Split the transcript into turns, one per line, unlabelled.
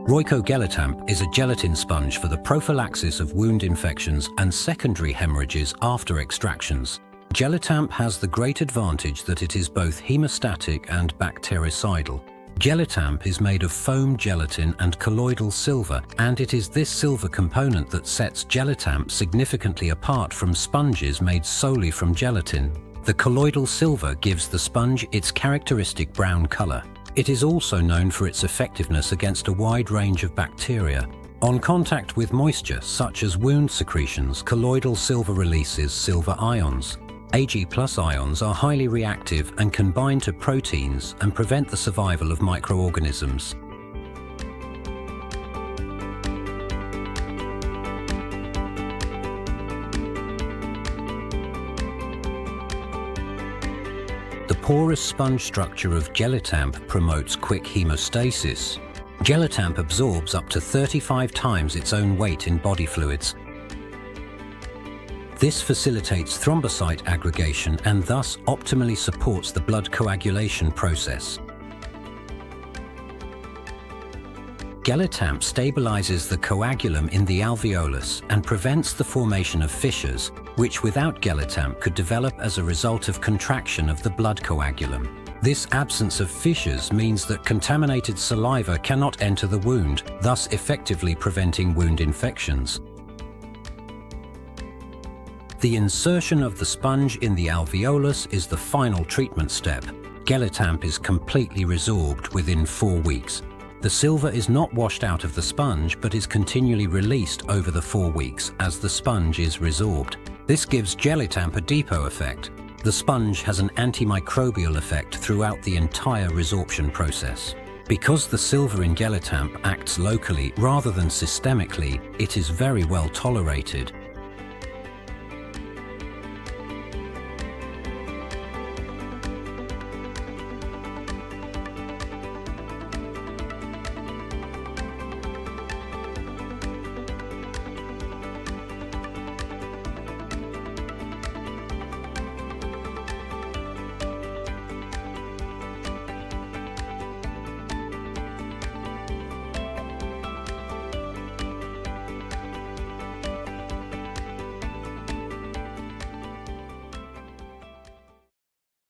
Gelatamp is a gelatin sponge for the prophylaxis of wound infections and secondary hemorrhages after extractions. Gelatamp has the great advantage that it is both hemostatic and bactericidal. Gelatamp is made of foam gelatin and colloidal silver, and it is this silver component that sets Gelatamp significantly apart from sponges made solely from gelatin. The colloidal silver gives the sponge its characteristic brown color. It is also known for its effectiveness against a wide range of bacteria. On contact with moisture, such as wound secretions, colloidal silver releases silver ions. Ag+ ions are highly reactive and can bind to proteins and prevent the survival of microorganisms. The porous sponge structure of Gelatamp promotes quick hemostasis. Gelatamp absorbs up to 35 times its own weight in body fluids. This facilitates thrombocyte aggregation and thus optimally supports the blood coagulation process. Gelatamp stabilizes the coagulum in the alveolus and prevents the formation of fissures, which without Gelatamp could develop as a result of contraction of the blood coagulum. This absence of fissures means that contaminated saliva cannot enter the wound, thus effectively preventing wound infections. The insertion of the sponge in the alveolus is the final treatment step. Gelatamp is completely resorbed within 4 weeks. The silver is not washed out of the sponge but is continually released over the 4 weeks as the sponge is resorbed. This gives Gelatamp a depot effect. The sponge has an antimicrobial effect throughout the entire resorption process. Because the silver in Gelatamp acts locally rather than systemically, it is very well tolerated.